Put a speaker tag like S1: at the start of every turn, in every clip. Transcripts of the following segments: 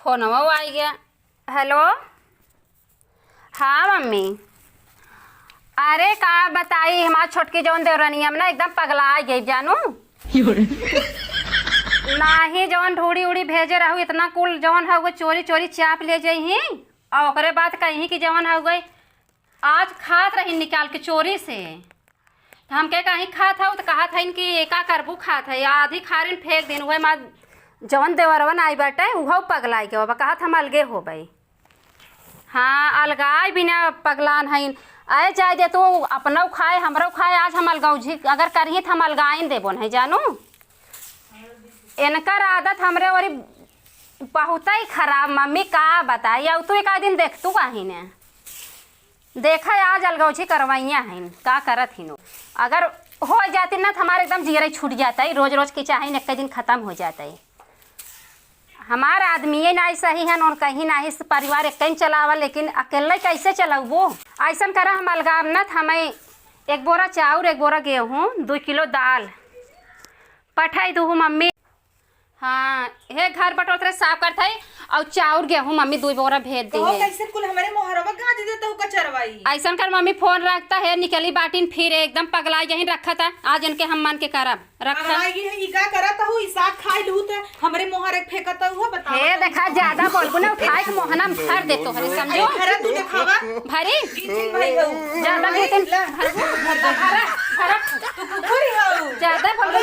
S1: Phone वो आ गया। Hello, हाँ मम्मी। अरे का बताई, हमार छोटकी जौन देवरानिया में ना एकदम पगला गई जानू। नाही जौन ढूढ़ी उड़ी भेजे रहू इतना कुल जौन है वो चोरी चोरी चाप ले जही और ओकरे बाद कहीं कि जौन है गई आज खात रही निकाल के चोरी से। तो हम के कहीं खात हूँ तो कहा था इनकी एका करबू खात है आधी खारिन फेंक दिन वह माँ जौन देवरवन आई बाटे वह पगलाई के बाबा कहा हम अलगे हो गई। हाँ अलगाई बिना पगलान है आए जाए दे तू अपना खाए हमरो खाए आज हम अलगाऊ अगर करिए तो हम अलगाइन देबो नहीं जानू। इनकर आदत हमरे और बहुत ही खराब मम्मी का बताई अब तू एक दिन देख तू कहीं ने देखा आज अलगौछी करवाइया हैं का करत ही नो अगर हो जाती ना तो हमारे एकदम जीरा छूट जाता है रोज रोज की चाहे एक दिन ख़त्म हो जाता है। हमारा आदमी ना सही है और कहीं ना ही परिवार एक चलावा लेकिन अकेले कैसे चलाऊ वो ऐसा करा हम अलगाव न हमें 1 बोरा चाउर 1 बोरा गेहूँ 2 किलो दाल पठाई दूँ मम्मी। हाँ हे घर बटोर साफ करता है और चाउर गेहूँ मम्मी 2 बोरा भेज दी है।
S2: कैसे कुल हमारे मोहरवा गाज देता हूँ कचरवाई
S1: ऐसा कर मम्मी फोन रखता है निकली बाटिन फिर एकदम पगला यहीं रखा था आज इनके हम मन के करब रखा
S2: का करता हूँ साग खाई लू तो हमारे मोहर एक फेंकता हुआ बता
S1: हे देखा ज्यादा बोलबो ना उठाए के मोहना में भर दे तो हरे समझो
S2: खरा तू देखावा
S1: भरी
S2: भाई हो
S1: ज्यादा लेकिन ज्यादा बोलबो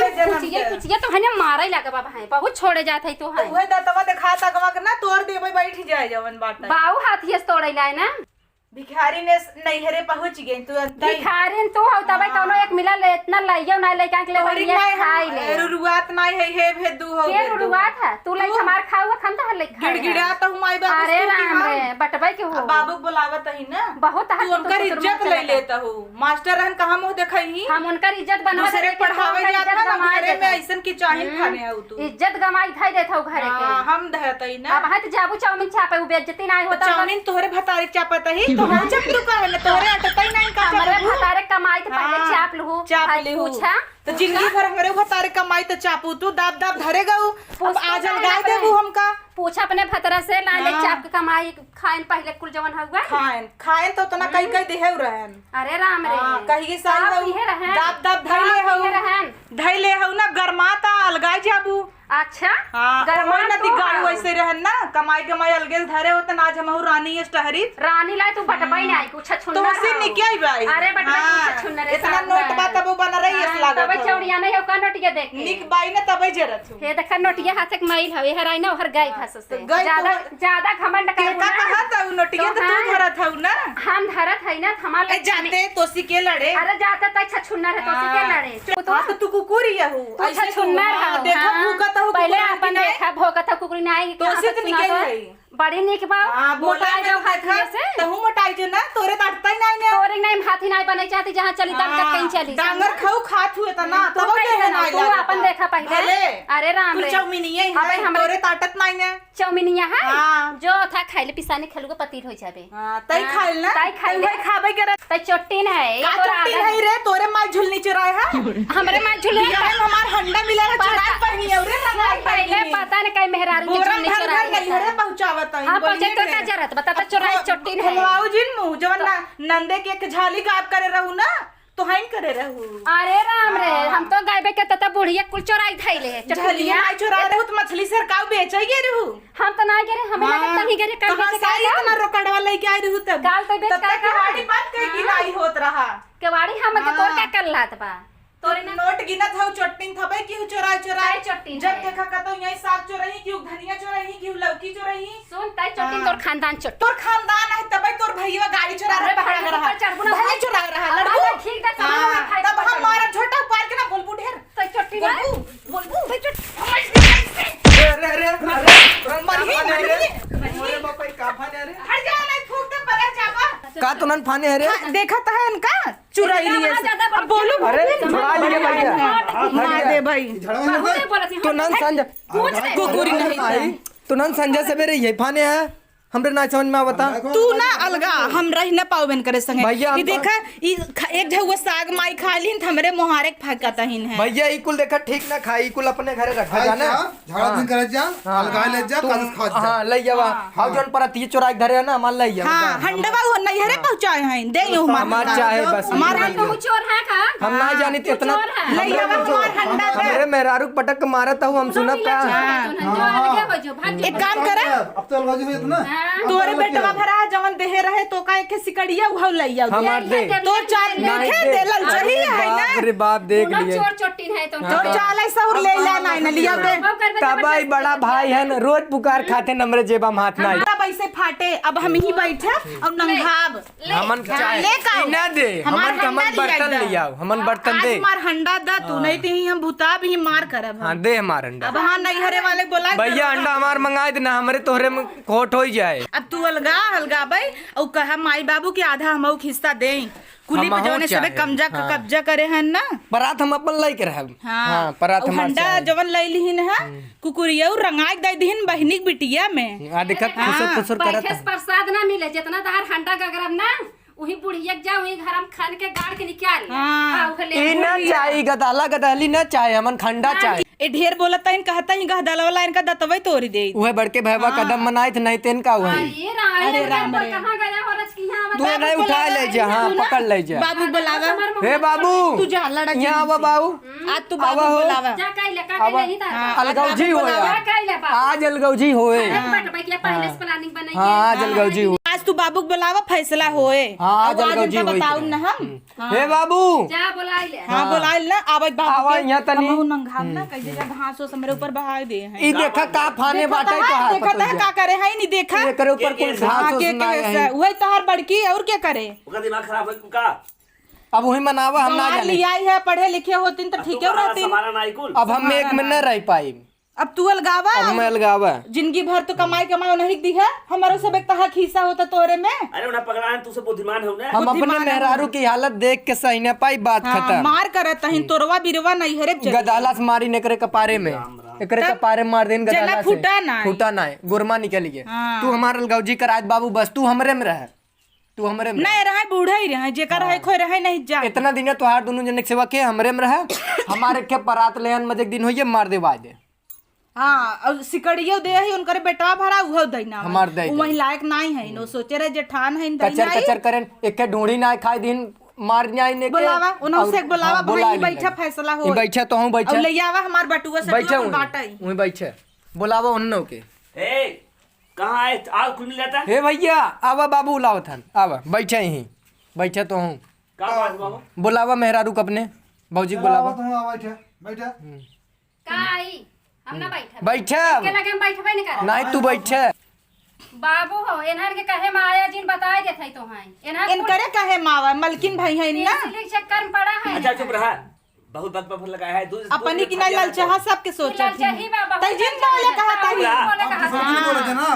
S1: कुछ तो हने मारा ही लगा बाबा है बहुत छोड़े जात है तो है
S2: ओए दतवा देखा तकवा के ना तोड़ देबे बैठ जाए जवन बाटा
S1: बाऊ हाथियस तोड़े लाए ना
S2: भिखारी ने नैहरे पहुंच गई तू
S1: भिखारी तू हो तबे कोनो एक मिला ले इतना लइयो ना ले के ले बढ़िया खाई ले
S2: रुरुआत नहीं है हे भेदू हो
S1: के रुरुआत है तू ले हमार खाऊ हम तो ले खा
S2: गिड़गिड़ा तो माई बाबू
S1: अरे राम रे बटबै के हो
S2: बाबू बुलावत ही ना
S1: बहुत
S2: तू उनकर इज्जत ले लेता हो मास्टर रहन कहां मुंह देखई
S1: हम उनकर इज्जत बनवा
S2: दूसरे पढ़ावे जात ना घरे में ऐसन की चाहिन खाने आउ तू
S1: इज्जत गमाई थाई देथौ घरे के
S2: हम धतई ना
S1: अब हत जाबू चाउमीन छापे उ बेइज्जती नहीं होता
S2: चाउमीन तोहरे भतारे चापत ही तो हम जब तू कहे ना तोहरे अटतई नहीं का
S1: हमरे भतारे कमाई तो पहले चाप लहू
S2: चाप ले पूछा तो जिंदगी भर हमरे भतारे कमाई तो चापू तू दाब दाब धरे गऊ अब आज गाय देबू हमका
S1: पूछा अपने भतरा से ला ले चाप के कमाई खाइन पहले कुल जवन हुआ
S2: खाइन तो तना कई कई देहउ रहन
S1: अरे राम रे
S2: कही के साई हो दाब दाब धइले हो ना गरमाता अलगाई जाबू
S1: अच्छा
S2: गरमा न दिगाड़ वैसे रहन ना कमाई कमाई अलगे धरे होत ना आज हमहु रानी स्टहरी
S1: रानी लाई तू बटबाई नहीं कुछ छुन्ना
S2: तो से निकई भाई
S1: अरे बटबाई कुछ छुन्ना रे
S2: इतना नोट बात अब बन रही है लागत
S1: तबे चौड़िया नहीं हो का नोटिया देख
S2: निक बाई ने तबे जरत
S1: हे देखा नोटिया हाथ से मैल हवे हराई ना हर गाय घास से ज्यादा घमंड कर
S2: का कहा था नोटिया तो तू धरत हउ ना
S1: हम धरत है ना हमार
S2: जाते तोसी के लड़े
S1: अरे जाता त छुन्ना रे तोसी के लड़े
S2: तो तू कुकुरी हु
S1: ऐसे छुन्ना
S2: देखो भूखत हु
S1: पहले अपन देखा भोगत कुकुरी नहीं
S2: तोसी तो निकल
S1: बड़ी निक बा
S2: मोटाई जो हाथी से तहु मोटाई जो ना तोरे काटता ही नहीं ने
S1: तोरे नहीं हाथी नहीं बने चाहती जहां चली दंगत कहीं चली
S2: डांगर खाऊ खात हुए तना तब के नहीं
S1: तू अपन देखा पहले अरे राम रे
S2: चौमिनिया है तोरे ताटत नहीं ने
S1: चौमिनिया है जो था खाइले पिसाने खेलुगे पतीर हो जाबे
S2: तई खाइल ना
S1: तई खाइल
S2: तई खाबे के
S1: तई चोट्टीन है
S2: का चोट्टीन है रे तोरे माई झुलनी चुराए है
S1: हमरे माई झुले
S2: हमार हंडा मिला है चुराए पहनी है रे
S1: पहले पता न कई मेहरारू के झुलनी चुराए
S2: है पहुंचावत है
S1: हां पहुंचे तो का जरूरत बता तो चुराई चोट्टीन है
S2: खलवाऊ जिन मुंह जवन नंदे के एक झाली गायब करे रहू ना तो हाइन करे रहू
S1: अरे राम रे हम तो गायबे के तता बुढ़िया कुल चोराई थैले
S2: झलिया आई चोरा रहू तो मछली सरकाऊ बेचई गे रहू
S1: हम तो ना गे हमें लगत नहीं गे कर
S2: के साई इतना रोकड़वा लेके आई रहू तब
S1: काल तो बेच का
S2: केवाड़ी बात कह की नहीं होत रहा
S1: केवाड़ी हम के तोर का कर लात बा
S2: तोरे नोट गिनत हउ चोट्टिन थबे की चोराई चोट्टिन जब देखा कतो यही साग चोरही की धनिया चोरही की लौकी चोरही
S1: सुन तई चोट्टिन तोर खानदान चोट
S2: तोर खानदान है तबे तोर भईवा गाड़ी चोरा रहा पकड़ रहा भले चोरा रहा लड़बू
S1: ठीक दा समझ
S2: तब हम मारा छोटा पार के ना बोलबू ढेर
S1: तई चोट्टिन
S2: बोलबू तई चोट
S3: मोरे बापा का फाने रे
S2: हट जा नहीं फूक दे परे जाबा
S3: का तुनन फाने है रे
S2: देखा था इनका चुराई लिए अब बोलो
S3: अरे छुड़ा लिए भैया
S2: मार दे भाई
S3: तुनन संजय
S2: कुकुरी नहीं
S3: तुनन संजय सवेरे ये फाने है हमरे ना समझ में आवता।
S2: तू ना अलगा हम रह न पावेन करे संगे
S3: भैया, हम
S2: ई
S3: तो-
S2: देखा ई एक झउआ साग माई खालीन हमरे मोहारे फाकतहिन है।
S3: भैया ई कुल देखा ठीक ना खाई, कुल अपने घरे रखा जाना।
S4: झाड़ा दिन करे जा अलगा ले जा कागज खा जा।
S3: हां ले जावा। हां जोन पर अति चोरा के धरे ना मान ले जा।
S2: हां हंडवा हो नहीं हरे पहुंचाए हैं दे यो
S3: हमार चाहे बस
S2: हमार
S1: बहुत चोर है का
S3: हम ना जानी तो इतना
S2: ले जावा हमार हंडा दे।
S3: हमरे मेहरारू पटक के मारत हूं हम सुनब का।
S2: एक काम करे
S4: अब तो अलगा जी हुई ना
S2: तोरे बेटवा भरा जवन देहे रहे तो का एक सिकड़िया उहाव लई आओ
S3: हमार दे
S2: तो चाल देखे देलल सही है ना
S3: बाप रे बाप देख लिए।
S1: चोर चोटिन है तो
S2: तो चाल ऐसा और ले ले ना लिया दे
S3: तबाई बड़ा भाई है न, रोज पुकार खाते नमरे जेबा में हाथ ना आई।
S2: हमारा पैसे फाटे अब हम ही बैठे और नंगाब
S3: हमन चाहे
S2: ले का
S3: ई ना दे हमन हमन बर्तन ले आओ हमन बर्तन दे।
S2: हमार हंडा दा तू नहीं ती हम भूता भी मार करब
S3: हां दे हमार अंडा।
S2: अब हां नहीं हरे वाले बोला
S3: भैया अंडा हमार मंगाए दे ना, हमरे तोहरे में खोट हो जाए।
S2: अब तू अलगा अलगा भाई और कहा माई बाबू के आधा हम हिस्सा दे कुली
S3: हमहू
S2: पे जवने सबे
S3: चाहे,
S2: कब्जा करे हैं ना।
S3: परात हम अपन लाई के रहब। हां परात
S2: और
S3: हमार
S2: हंडा
S3: चाहे।
S2: जवन लैलिहिन है कुकुरिया रंगाई दे दिहिन बहिनी बिटिया में
S3: आ देखा खुसर खुसर करत
S1: पैकेज प्रसाद ना मिले जितना दार हंडा गगरम ना वही बुढ़िया जा वही घर हम खान के गाड़ के निकाल
S2: हाँ।
S3: ई ना चाही गदाला गदाली ना चाहे हमन खंडा चाहे।
S2: ए ढेर बोलता इन कहता ही गहदला वाला इनका दतवई तोरी दे
S3: उहे बड़के भैया कदम मनाई थे नहीं तेन का हुआ
S1: अरे राम रे कहां गया हो रच की यहां
S3: तू नहीं उठा ले जा। हां पकड़ ले जा।
S2: बाबू बुलावा
S3: हे बाबू
S2: तू जा लड़ा
S3: यहाँ आवा बाबू।
S2: आज तू बाबू बुलावा
S1: जा काइले का नहीं था
S3: अलगौजी हो
S1: जा
S3: यार
S1: काइले बा
S3: आज अलगौजी होए।
S1: बट भाई के पहले से प्लानिंग बनाई
S3: हाँ आज अलगौजी हो।
S2: आज तू बाबू बुलावा फैसला होए।
S3: हाँ आज
S2: अब
S3: अलगौजी
S2: इनका
S3: होई।
S2: बताऊ ना हम
S3: हे बाबू
S1: जा बुलाई ले
S2: हाँ बुलाइल ना आवाज बाबू
S3: आवा यहाँ तनी।
S2: हमहू नंगाम ना कइले जा घास ओस मेरे ऊपर बहा दे हैं
S3: ई देखा का फाने बाटे तो हाथ
S2: देखता है का करे है नहीं देखा
S3: एकरे ऊपर कुल घास
S2: हाँ,
S3: ओस
S2: के
S3: ना
S2: के
S3: है।
S2: वही तोहार बड़की और क्या करे
S5: उनका दिमाग खराब है का
S3: अब वही मनावा हम ना
S2: गंवार
S3: जाने।
S2: लिया है पढ़े लिखे होतिन तो ठीक है रहती
S5: हमारा नाइकुल
S3: अब हम एक में न रह पाई।
S2: अब तू अलगावा
S3: अब मैं अलगावा।
S2: जिंदगी भर तो कमाई नहीं दी है हमारो सब एक तहा खीसा होता तोरे में
S5: अरे उन्हें पकड़ा है तू से बुद्धिमान है उन्हें
S3: हम अपने
S2: बुद्धिमान है।
S3: मेहरारू की हालत देख के सही न पाई बात
S2: हाँ,
S3: खत्म।
S2: मार करत हइन तोरवा बिरवा नहीं हरे
S3: गदाला से मारी नेकरे कपारे में एकरे कपारे में मार देन गदाला
S2: जना
S3: से
S2: फूटा ना
S3: फूटा ना है गुरमा निकल गया।
S2: हाँ।
S3: तू हमार अलगौजी कर आज बाबू बस तू हमरे में रह। तू हमरे में
S2: नहीं रहे बूढ़ा ही रहे जेकर रहे खोई रहे नहीं जा
S3: इतना दिन तोहार दोनों जने के सेवा के हमरे में रह। हमारे के परात लेन में एक दिन होइए मार दे बाजे।
S2: हाँ और सिकड़ियो दे ही उनकर बेटवा भरा उहो दैना
S3: हमार दे
S2: वही लायक नहीं है नो सोचे रहे जेठान है
S3: कचर कचर करें एक ढूंढी ना खाई दिन मार जाए ने के
S2: बुलावा उन्हों से
S3: और-
S2: बुलावा
S3: हाँ,
S2: भाई
S3: बुला
S2: बैठा
S3: ले।
S2: फैसला
S3: ई
S2: हो
S3: बैठा तो हूं बैठा
S2: अब ले आवा हमार बटुआ से
S3: बैठा
S2: अपन बाटई
S3: हूं बैठा बुलावा उन्नो के।
S5: ए कहाँ है आज खुल नहीं लेता
S3: हे भैया आवा बाबू बुलाओ थन आवा बैठा यहीं बैठा तो हूं।
S5: का बात बाबू
S3: बुलावा मेहरारू को अपने भौजी को बुलावा।
S4: तुम आ बैठे बैठे
S1: का आई हम ना बैठा
S3: बैठा
S1: के लगे हम बैठबे नहीं कर
S3: नहीं तू बैठा
S1: बाबू हो एनहर के कहे माया जिन बताए देत है तो हैं एनहर
S2: इनकरे कहे मावा मलकिन भाई है ना
S1: इसलिए चक्कर में पड़ा है
S5: अच्छा चुप रहा बहुत बात पर लगाया है
S2: अपनी की नहीं ललचाहा सबके सोचा
S1: ललचाही बाबा
S2: तै जिन बोले कहा तही
S4: सच्ची बोले थे ना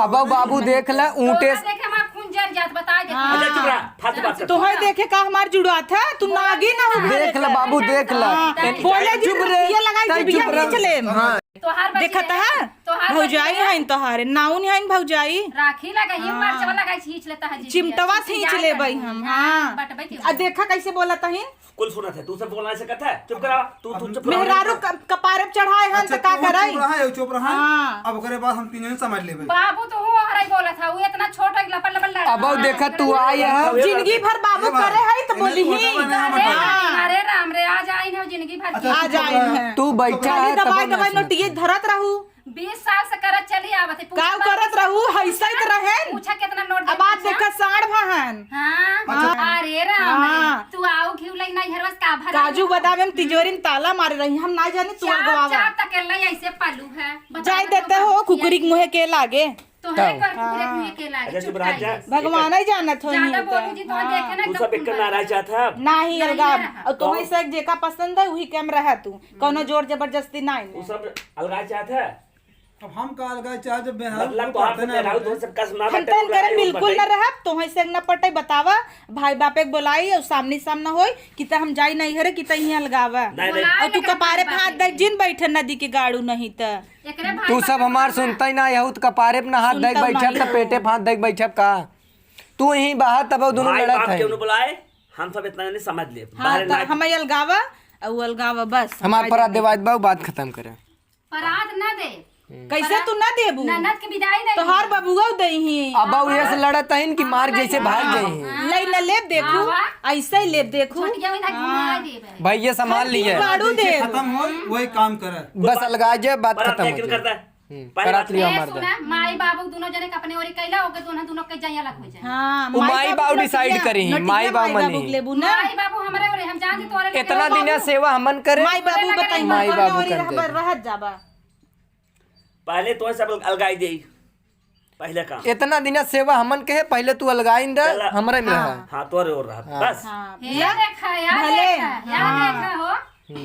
S3: अब बाबू देख ले ऊँटे से-
S1: देखे हमारा खून जर जात बताए देत
S5: अच्छा चुप रहा फालतू बात कर
S2: तो है देखे का हमार जुड़वा था तू नागी ना हो
S3: देख ले बाबू देख ले
S2: बोले जी
S3: चुप रे
S2: ये लगाई
S3: तै
S2: बिया
S3: चुप रह।
S2: खींच ले
S3: हाँ
S1: तोहार
S2: देखत है
S1: तोहार
S2: भौजाई है तोहारे नाउन है भौजाई
S1: राखी लगाई मार्च वाला लगाई खींच लेता है
S2: चिमटवा खींच ले भाई हम हाँ
S1: बटबै के
S2: आ देखा कैसे बोला तही
S5: कुल सुना था तू सब बोलना से कहता है चुप करा तू चुप
S2: मेहरारू कपारे पे चढ़ाए हन तो का कराई
S4: चुप रहा
S2: हाँ।
S4: अब ओकरे बाद हम तीनों समझ लेबे
S1: बाबू तो हो हराई बोला था वो इतना छोटा लपड़ लपड़ लड़ा
S3: अब देखा तू आई है
S2: जिंदगी भर बाबू करे है तो बोली ही
S1: अरे राम रे आज आई ना जिंदगी भर की
S2: आ जाए हैं
S3: तू बैठा है तब
S2: दवाई
S3: ना
S2: दवाई
S3: सुन।
S2: नोटिए धरत रहू
S1: 20 साल से करत चली आवत है
S2: का करत रहू हैसैत रहे
S1: पूछा कितना नोट
S2: अब आज देखा साढ़ भाहन
S1: हां अरे राम
S2: हाँ।
S1: रे तू आओ घिउ लई नहीं हरवस का भर
S2: काजू बादाम में तिजोरी में ताला मारे रही हम ना जाने तू
S1: चाप
S2: गवावा
S1: चाप तक लई ऐसे पालू है
S2: जाय देते हो कुकुरी के मुहे के लागे
S1: तो है कर पूरे मुंह के लागे
S5: अच्छा चुप रहा जा
S2: भगवान ही जानत हो
S1: ज्यादा बोलू जी तो देखे ना
S5: तू सब एक नाराज चाहता है
S2: नाही अलगाम
S1: रहा।
S2: और तुम्हें से जेका पसंद है वही कैम रहा तू कोनो जोर जबरदस्ती नहीं
S5: तू
S2: ने
S5: सब अलगा चाहता है
S4: अब हम का लगा चाहे जब बेहाल
S5: मतलब तो आप राहु तो सबका सुना
S2: हम तो करे बिल्कुल न रहब तो से न पटे बतावा भाई बापे के बोलाई और सामने सामने होई कि त हम जाई नहीं हरे कि त यहाँ लगावा
S5: नहीं नहीं
S2: और तू कपारे पे हाथ दे जिन बैठे नदी के गाड़ू नहीं त
S1: एकरे भाई
S3: तू सब हमार सुनता ही ना यहूत कपारे पे ना हाथ देख बैठब त पेटे पे हाथ देख बैठब का तू यहीं बाहर तब दोनों
S5: भाई
S3: लड़त
S5: बाप
S3: है
S5: क्यों न बुलाए हम सब इतना नहीं समझ लिए
S2: हाँ
S5: बाहर
S2: तो
S5: ना
S2: हम अलगावा और वो अलगावा बस
S3: हमार पर देवाज बाबू बात खत्म करे
S1: परात ना दे
S2: कैसे तू ना देबू
S1: ननद के विदाई नहीं
S2: तोहार बबुआ दही
S3: अब ये से लड़त है कि मार जैसे भाग गए
S2: लई न लेब देखू ऐसे ही लेब देखू
S1: छोटिया में ना घुमा देबे
S3: भाई ये संभाल लिए
S2: गाड़ू दे
S4: खत्म हो वही काम करे
S3: बस अलगा जे बात
S5: पर
S3: खत्म
S5: लेकिन
S3: हो
S5: करता
S3: जाए
S5: है पहले
S3: करात लिया
S1: ए
S3: मार दे
S1: सुना माई बाबू दोनों जने के अपने ओरी कैला होके दोनों के जाया लग हो जाए
S2: हाँ
S3: वो माई बाबू decide करी ही, माई बाबू मनी।
S2: लेबू ना
S1: माई बाबू हमरे ओरे हम जान तोरे
S3: इतना दिन सेवा हमन करे
S2: माई बाबू बताई
S3: माई बाबू
S2: और
S3: करते।
S2: रहबर रहत जाबा
S5: पहले तो सब अलगाई दे पहले काम
S3: इतना दिन सेवा हमन के है पहले तू अलगाइन दे
S5: चला।
S3: हमरे में रहा
S5: हाँ तोरे और रहा बस
S2: हाँ
S1: या देखा या
S2: भले।
S1: देखा या देखा हो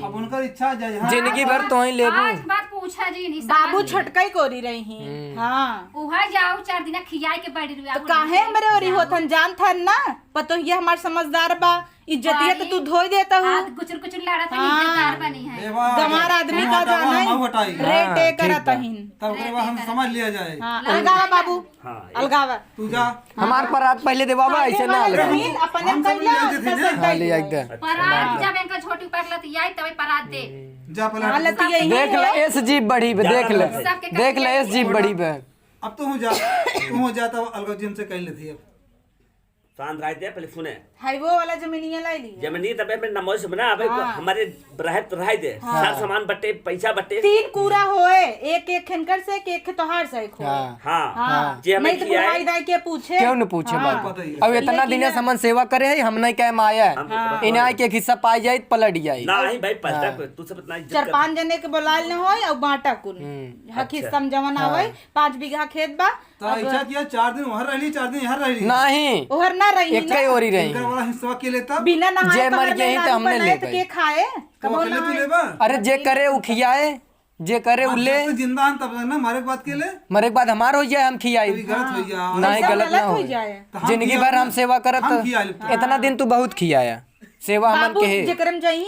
S4: अब उनका इच्छा जाए हाँ
S3: जिंदगी भर तो ही लेबू
S1: आज बात पूछा जी नहीं
S2: बाबू छोटकाई कोरी रही हैं हाँ
S1: उहा जाओ 4 दिन खियाई के बैठ रुआ
S2: तो काहे हमरे ओरी होतन जान थन ना पतो ये हमार समझदार बा इज्जतिया तो तू धोई देता हूँ
S1: हाथ गुचर गुचर लड़त है इज्जतदार बनी है
S4: देवा
S2: गंवार आदमी का जाना
S4: हम
S2: है
S4: हटाई
S2: रेट ए करत हिन
S4: तब ओकरे बाद हम समझ लिया जाए
S2: हाँ अलगावा बाबू
S5: हाँ
S2: अलगावा
S4: तू जा
S3: हमार पर हाथ पहले देवाबा ऐसे ना अलगा
S2: रहीन अपने
S4: हम सब
S2: कैला
S4: ले लेते थे ना।
S3: हाँ ले एकदम
S1: परात जब इनका छोटी पकड़त आई तब परात दे
S4: जा पलट
S2: हालत यही
S3: देख ले एस जीप बढ़ी बे देख ले देख ले एस जीप बढ़ी बे
S4: अब तो हूँ जा तू हो जा तब अलग जिम से कह लेती अब
S5: शांत रह दे पहले सुने
S2: हाई वो वाला जमीनिया लाई ली
S5: जमनी तबे में नमोश बना अबे हमारे रहत रह दे सार सामान बटे पैसा बटे
S2: तीन कूड़ा होए एक एक खनकर से एक तोहार से खो
S3: हाँ
S5: हाँ
S2: हाँ
S5: जे हमें
S2: नहीं तो
S5: किया है
S2: बुढ़ाई दाई के पूछे
S3: क्यों न पूछे बात
S4: पता ही है।
S3: अब इतना दिन समन सेवा करे है हम नहीं कह आया इन्हें आए के एक हिस्सा पाई जाए पलट जाए
S5: ना ही भाई पैसा तू सब इतना इज्जत
S2: चार
S5: कर
S2: पांच जने के बोलाल न होए और बांटा कुल हकी सम जवन आवे 5 बीघा खेत बा
S4: तो इच्छा किया 4 दिन वहाँ रह ली 4 दिन यहाँ रह ली
S3: नहीं
S2: ओहर ना रही
S3: एक ही ओरी रही
S4: इनका वाला हिस्सा के लेता
S2: बिना नहाए
S3: जे मर
S2: पकड़
S3: गई
S2: में
S3: तो हमने
S2: लालू
S3: ले
S2: बनाए तो
S3: गई।
S2: के खाए
S4: तो
S2: कबो
S4: अकेले तू
S2: नहाए
S4: लेबा
S3: अरे जे करे वो खियाए जे करे
S4: अब
S3: उले
S4: जब तक जिंदा हन तब तक ना मारे के बात के ले
S3: मरे के बाद हमार हो जाए हम खियाई
S4: कभी गलत हो जा
S3: नहीं
S2: सब
S3: गलत ना
S2: हो
S3: हो
S2: जाए
S4: तो हम
S3: जिंदगी
S4: खिया
S3: भर
S4: ना।
S3: हम सेवा करत
S4: हम खिया लेते।
S3: इतना दिन तू बहुत खियाया सेवा हमन
S2: बाबू
S3: के है
S2: जेकरम जाई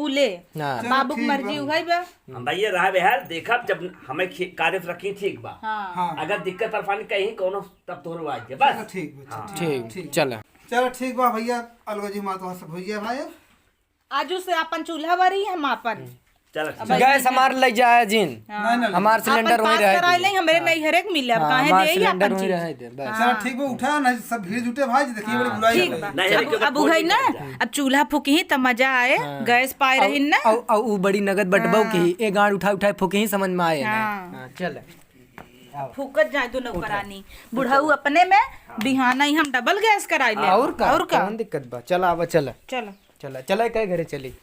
S2: उले
S3: हाँ
S2: बाबू के मर्जी उगाई बा
S5: हम भैया रहा बेहर देखा जब हमें कार्य रखी ठीक बा
S2: हां
S4: हाँ
S5: अगर दिक्कत परेशानी कहीं कोनो तब तोरो आ जाए बस
S4: ठीक बा,
S3: ठीक चल
S4: चलो ठीक बा भैया अलग जी माँ तो सब हो गया भाई
S2: आजू से अपन चूल्हा भरी हम अपन
S5: चलो
S3: गैस हमार ले जाए जिन
S4: नहीं ना
S3: हमार सिलेंडर वहीं रहे
S2: कराई ले हमरे नहीं हरेक मिले अब काहे
S3: हमार
S2: दे
S3: सिलेंडर
S2: अपन
S3: वहीं
S2: चीज
S3: रहे दे बस
S4: चलो ठीक बा उठा नहीं सब भीड़ जुटे भाई देखिए बड़ी बुलाई
S2: ठीक
S4: है
S2: बा
S5: नहीं, अभी
S2: अब
S5: फोन
S2: उगाई ना
S5: नहीं करना।
S2: अब चूल्हा फूकी त मजा आए गैस पाए रही ना
S3: औ ऊ बड़ी नगद बटबौ की एक गांड उठा उठा फूके ही समझ में आए ना
S2: हाँ।
S3: हाँ, चल
S2: फूकत जाए तो नौकरानी बुढ़ाऊ अपने में बिहाना ही हम डबल गैस कराई ले
S3: और का
S2: और का
S3: कौन दिक्कत बा चल आवा चल
S2: चलो
S3: चल चल कई घरे चली